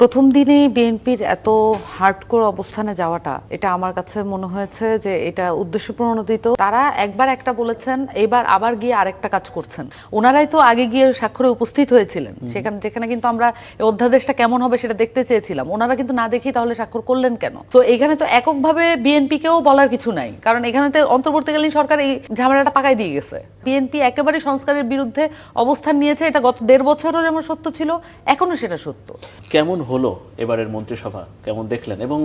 প্রথম দিনেই বিএনপির এত হার্ডকোর অবস্থানে যাওয়াটা এটা আমার কাছে মনে হয়েছে যে এটা উদ্দেশ্যপ্রণোদিত। তারা একবার একটা বলেছেন, এবার আবার গিয়ে আরেকটা কাজ করছেন। ওনারাই তো আগে গিয়ে স্বাক্ষরে উপস্থিত হয়েছিলেন, যেখানে কিন্তু আমরা এই অধ্যাদেশটা কেমন হবে সেটা দেখতে চেয়েছিলাম। ওনারা কিন্তু না দেখি তাহলে স্বাক্ষর করলেন কেন? তো এখানে তো এককভাবে বিএনপিকেও বলার কিছু নাই, কারণ এখানে তো অন্তর্বর্তীকালীন সরকার এই ঝামেলাটা পাকাই দিয়ে গেছে। বিএনপি একেবারে সংস্কারের বিরুদ্ধে অবস্থান নিয়েছে, এটা গত 1.5 বছরও যেমন সত্য ছিল, এখনো সেটা সত্য। কেমন হলো এবারের মন্ত্রিসভা, কেমন দেখলেন? এবং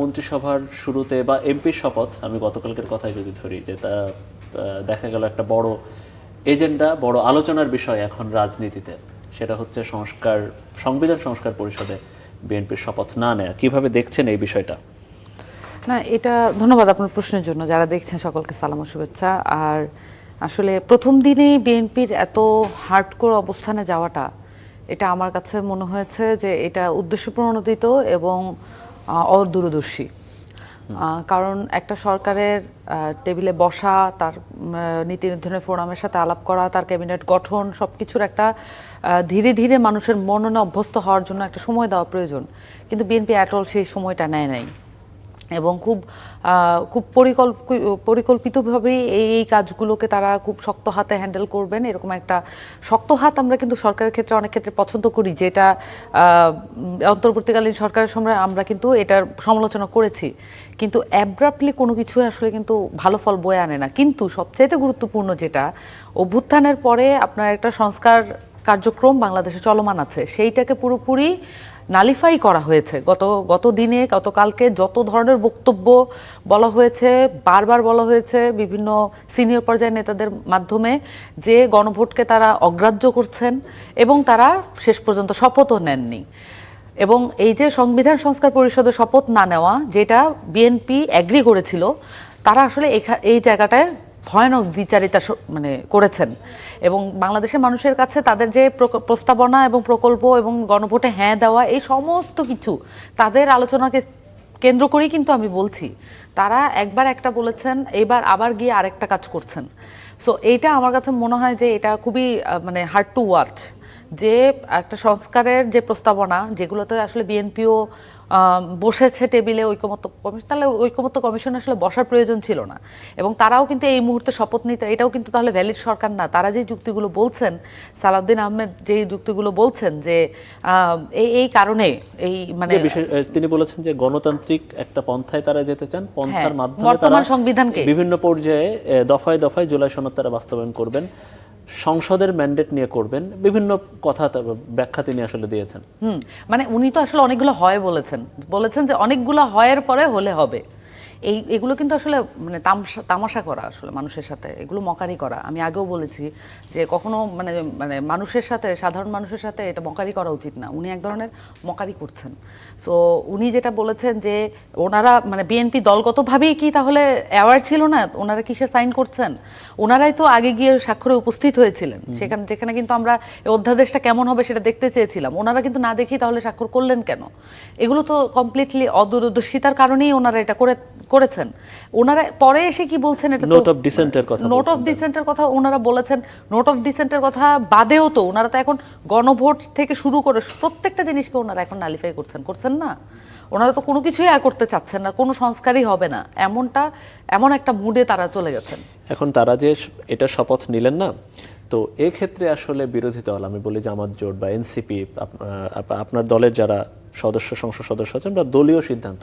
মন্ত্রিসভার শুরুতে বা এমপির শপথ, আমি গতকালকের কথাই যদি ধরি, যে তা দেখা গেল একটা বড় এজেন্ডা, বড় আলোচনার বিষয় এখন রাজনীতিতে, সেটা হচ্ছে সংবিধান সংস্কার পরিষদে বিএনপির শপথ না নেয়া। কিভাবে দেখছেন এই বিষয়টা? না, এটা ধন্যবাদ আপনার প্রশ্নের জন্য। যারা দেখছেন সকলকে সালাম ও শুভেচ্ছা। আর আসলে প্রথম দিনেই বিএনপির এত হার্ডকোর অবস্থানে যাওয়াটা এটা আমার কাছে মনে হয়েছে যে এটা উদ্দেশ্যপ্রণোদিত এবং অদূরদর্শী। কারণ একটা সরকারের টেবিলে বসা, তার নীতি নির্ধারণী ফোরামের সাথে আলাপ করা, তার ক্যাবিনেট গঠন, সব কিছুর একটা ধীরে ধীরে মানুষের মননে অভ্যস্ত হওয়ার জন্য একটা সময় দেওয়া প্রয়োজন। কিন্তু বিএনপি অ্যাটল সেই সময়টা নেয় নাই এবং খুব পরিকল্পিতভাবেই এই কাজগুলোকে তারা খুব শক্ত হাতে হ্যান্ডেল করবেন, এরকম একটা শক্ত হাত আমরা কিন্তু সরকারের ক্ষেত্রে অনেক ক্ষেত্রে পছন্দ করি, যেটা অন্তর্বর্তীকালীন সরকারের সময় আমরা কিন্তু এটার সমালোচনা করেছি। কিন্তু অ্যাব্রাপ্টলি কোনো কিছু আসলে কিন্তু ভালো ফল বয়ে আনে না। কিন্তু সবচাইতে গুরুত্বপূর্ণ যেটা, অভ্যুত্থানের পরে আপনার একটা সংস্কার কার্যক্রম বাংলাদেশে চলমান আছে, সেইটাকে পুরোপুরি নালিফাই করা হয়েছে। গতকালকে যত ধরনের বক্তব্য বলা হয়েছে, বারবার বলা হয়েছে বিভিন্ন সিনিয়র পর্যায়ের নেতাদের মাধ্যমে, যে গণভোটকে তারা অগ্রাহ্য করছেন এবং তারা শেষ পর্যন্ত শপথও নেননি। এবং এই যে সংবিধান সংস্কার পরিষদের শপথ না নেওয়া, যেটা বিএনপি অ্যাগ্রি করেছিল, তারা আসলে এই জায়গাটায় ভয়ানক দ্বিচারিতা করেছেন। এবং বাংলাদেশের মানুষের কাছে তাদের যে প্রস্তাবনা এবং প্রকল্প এবং গণভোটে হ্যাঁ দেওয়া, এই সমস্ত কিছু তাদের আলোচনাকে কেন্দ্র করেই কিন্তু আমি বলছি, তারা একবার একটা বলেছেন, এবার আবার গিয়ে আরেকটা কাজ করছেন। সো এইটা আমার কাছে মনে হয় যে এটা খুবই হার্ড টু ওয়াচ, যে একটা সংস্কারের যে প্রস্তাবনা, যেগুলোতে আসলে বিএনপিও বসেছে টেবিলে ঐকমত্য কমিশন, তাহলে ঐকমত্য কমিশন আসলে বসার প্রয়োজন ছিল না। এবং তারাও কিন্তু এই মুহূর্তে শপথ নিতে, এটাও কিন্তু তাহলে ভ্যালিড সরকার না। তারা যে যুক্তিগুলো বলছেন, সালাউদ্দিন আহমেদ যে যুক্তিগুলো বলছেন, যে এই কারণে তিনি বলেছেন যে গণতান্ত্রিক একটা পন্থায় তারা যেতে চান, পন্থার মাধ্যমে বর্তমান সংবিধানকে বিভিন্ন পর্যায়ে দফায় দফায় জুলাই সনদ তারা বাস্তবায়ন করবেন, সংসদের ম্যান্ডেট নিয়ে করবেন, বিভিন্ন কথা ব্যাখ্যা তিনি আসলে দিয়েছেন। উনি তো আসলে অনেকগুলো হয় বলেছেন যে অনেকগুলো হয়ের পরে হলে হবে। এগুলো কিন্তু আসলে তামাশা করা, আসলে মানুষের সাথে এগুলো মকারি করা। আমি আগেও বলেছি যে কখনো মানুষের সাথে, সাধারণ মানুষের সাথে এটা মকারি করা উচিত না। উনি এক ধরনের মকারি করছেন। সো উনি যেটা বলেছেন যে ওনারা বিএনপি দলগতভাবেই কি তাহলে অ্যাওয়ার ছিল না, ওনারা কিসে সাইন করছেন? ওনারাই তো আগে গিয়ে স্বাক্ষরে উপস্থিত হয়েছিলেন, যেখানে কিন্তু আমরা এই অধ্যাদেশটা কেমন হবে সেটা দেখতে চেয়েছিলাম। ওনারা কিন্তু না দেখি তাহলে স্বাক্ষর করলেন কেন? এগুলো তো কমপ্লিটলি অদূরদর্শিতার কারণেই ওনারা এটা করেছেন। ওনারা পরে এসে কি বলছেন, এটা নোট অফ ডিসেন্টের কথা ওনারা বলেছেন। নোট অফ ডিসেন্টের কথা বাদেও তো ওনারা তো এখন গণভোট থেকে শুরু করে প্রত্যেকটা জিনিসকে ওনারা এখন নালিফাই করছেন না। ওনারা তো কোনো কিছুই আর করতে চাচ্ছেন না, কোনো সংস্কারই হবে না, এমন একটা মুডে তারা চলে গেছেন। এখন তারা যে এটা শপথ নিলেন না, তো এক্ষেত্রে আসলে বিরোধী দল, আমি বলি জামাত জোট বা এনসিপি, আপনার দলের যারা সংসদ সদস্য আছেন, বা দলীয় সিদ্ধান্ত,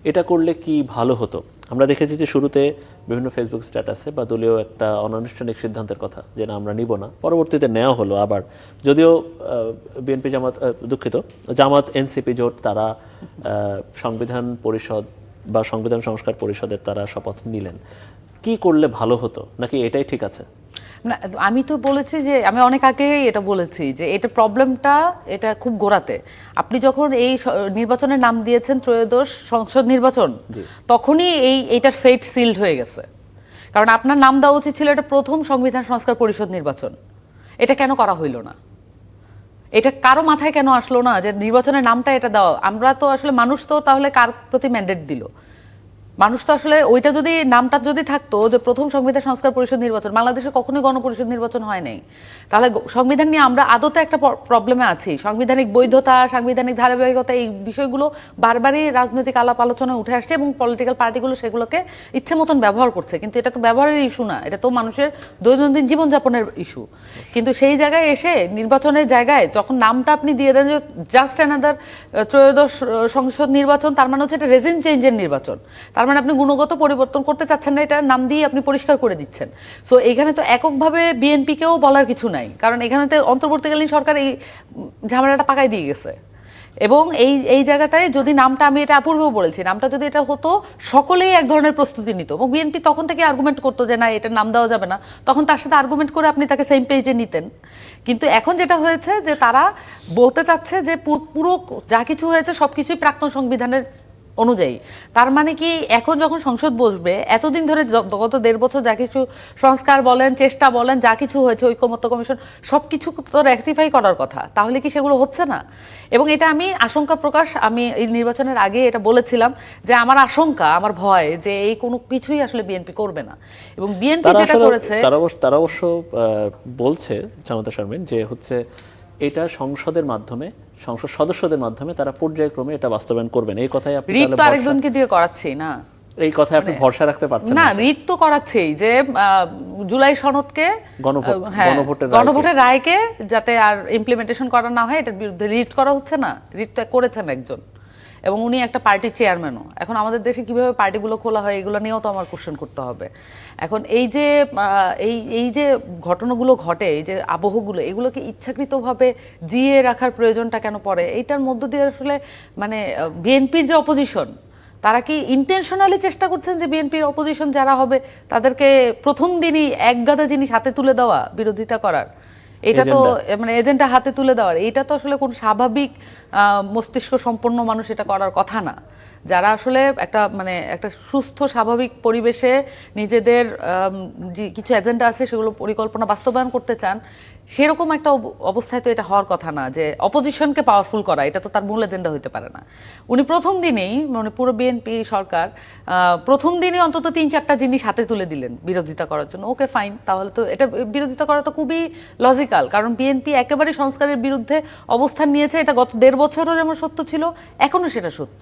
এটা করলে কি ভালো হতো? আমরা দেখেছি যে শুরুতে বিভিন্ন ফেসবুক স্ট্যাটাসে বা দলীয় একটা অনানুষ্ঠানিক সিদ্ধান্তের কথা, যে না আমরা নিব না, পরবর্তীতে নেওয়া হলো আবার। যদিও জামাত এনসিপি জোট তারা সংবিধান পরিষদ বা সংবিধান সংস্কার পরিষদের তারা শপথ নিলেন, কি করলে ভালো হতো, নাকি এটাই ঠিক আছে? না, আমি তো বলেছি যে আমি অনেক আগেই এটা বলেছি যে এটা প্রবলেমটা এটা খুব গোড়াতে। আপনি যখন এই নির্বাচনের নাম দিয়েছেন ত্রয়োদশ সংসদ নির্বাচন, তখনই এইটার ফেট সিলড হয়ে গেছে। কারণ আপনার নাম দেওয়া উচিত ছিল এটা প্রথম সংবিধান সংস্কার পরিষদ নির্বাচন। এটা কেন করা হইল না? এটা কারো মাথায় কেন আসলো না যে নির্বাচনের নামটা এটা দেওয়া? আমরা তো আসলে মানুষ তো তাহলে কার প্রতি ম্যান্ডেট দিল? মানুষ তো আসলে ওইটা যদি নামটা যদি থাকতো যে প্রথম সংবিধান সংস্কার পরিষদ নির্বাচন, বাংলাদেশে কখনোই গণপরিষদ নির্বাচন হয় নাই, তাহলে সংবিধান নিয়ে আমরা আদতে একটা প্রবলেমে আছি। সাংবিধানিক বৈধতা, সাংবিধানিক ধারাবাহিকতা, এই বিষয়গুলো বারবারই রাজনৈতিক আলাপ আলোচনায় উঠে আসছে এবং পলিটিক্যাল পার্টিগুলো সেগুলোকে ইচ্ছে মতন ব্যবহার করছে। কিন্তু এটা তো ব্যবহারের ইস্যু না, এটা তো মানুষের দৈনন্দিন জীবনযাপনের ইস্যু। কিন্তু সেই জায়গায় এসে নির্বাচনের জায়গায় যখন নামটা আপনি দিয়ে দেন যে জাস্ট অ্যানাদার ত্রয়োদশ সংসদ নির্বাচন, তার মানে হচ্ছে এটা রেজিম চেঞ্জের নির্বাচন, তার মানে আপনি গুণগত পরিবর্তন করতে চাচ্ছেন না, এটা নাম দিয়ে আপনি পরিষ্কার করে দিচ্ছেন। সো এখানে তো এককভাবে বিএনপিকেও বলার কিছু নাই, কারণ এখানে তো অন্তর্বর্তীকালীন সরকার এই ঝামেলাটা পাকাই দিয়ে গেছে। এবং এই জায়গাটায় যদি নামটা, আমি এটা পূর্বেও বলেছি, নামটা যদি এটা হতো সকলেই এক ধরনের প্রস্তুতি নিত এবং বিএনপি তখন থেকে আর্গুমেন্ট করতো যে না এটার নাম দেওয়া যাবে না, তখন তার সাথে আর্গুমেন্ট করে আপনি তাকে সেম পেজে নিতেন। কিন্তু এখন যেটা হয়েছে যে তারা বলতে চাচ্ছে যে পুরো যা কিছু হয়েছে সব কিছুই প্রাক্তন সংবিধানের অনুযায়ী। তার মানে কি এখন যখন সংসদ বসবে, এতদিন ধরে গত 1.5 বছর যা কিছু সংস্কার বলেন, চেষ্টা বলেন, যা কিছু হয়েছে, ঐকমত্য কমিশন, সব কিছু তো রেকটিফাই করার কথা, তাহলে কি সেগুলো হচ্ছে না? এবং এটা আমি আশঙ্কা প্রকাশ, আমি এই নির্বাচনের আগে এটা বলেছিলাম যে আমার আশঙ্কা, আমার ভয় যে এই কোনো কিছুই আসলে বিএনপি করবে না। এবং বিএনপি যেটা করেছে, তারা অবশ্য বলছে জামাতা শারমিন যে হচ্ছে এটা সংসদের মাধ্যমে, সংসদ সদস্যদের মাধ্যমে তারা পর্যায়ক্রমে এটা বাস্তবায়ন করবেন। এই কথাই আপনি রিট তো আরেকজনকে দিয়ে করাচ্ছি না, এই কথায় আপনি ভরসা রাখতে পারছেন না? রিট তো করাচ্ছেই যে জুলাই সনদকে, গণভোটের রায়কে যাতে আর ইমপ্লিমেন্টেশন করা না হয়, এটার বিরুদ্ধে রিট করা হচ্ছে না। রিট তো করেছেন একজন, এবং উনি একটা পার্টির চেয়ারম্যানও। এখন আমাদের দেশে কিভাবে পার্টিগুলো খোলা হয় এগুলো নিয়েও তো আমার কোশ্চেন করতে হবে। এখন এই যে ঘটনাগুলো ঘটে, এই যে আবহগুলো, এগুলোকে ইচ্ছাকৃতভাবে জিয়ে রাখার প্রয়োজনটা কেন পড়ে? এইটার মধ্য দিয়ে আসলে মানে বিএনপির যে অপোজিশন, তারা কি ইন্টেনশনালি চেষ্টা করছেন যে বিএনপির অপোজিশন যারা হবে তাদেরকে প্রথম দিনই একগাদা জিনিস হাতে তুলে দেওয়া, বিরোধিতা করার, এটা তো মানে এজেন্ডা হাতে তুলে দেওয়ার, এটা তো আসলে কোন স্বাভাবিক মস্তিষ্ক সম্পন্ন মানুষ এটা করার কথা না। যারা আসলে একটা সুস্থ স্বাভাবিক পরিবেশে নিজেদের যে কিছু এজেন্ডা আছে সেগুলো পরিকল্পনা বাস্তবায়ন করতে চান, সেরকম একটা অবস্থায় তো এটা হওয়ার কথা না যে অপোজিশনকে পাওয়ারফুল করা, এটা তো তার মূল এজেন্ডা হতে পারে না। উনি প্রথম দিনেই, মানে পুরো বিএনপি সরকার প্রথম দিনই অন্তত 3-4টা জিনিস হাতে তুলে দিলেন বিরোধিতা করার জন্য। ওকে ফাইন, তাহলে তো এটা বিরোধিতা করা তো খুবই লজিক্যাল, কারণ বিএনপি একেবারে সংস্কারের বিরুদ্ধে অবস্থান নিয়েছে। এটা গত 1.5 বছরও যেমন সত্য ছিল, এখনো সেটা সত্য।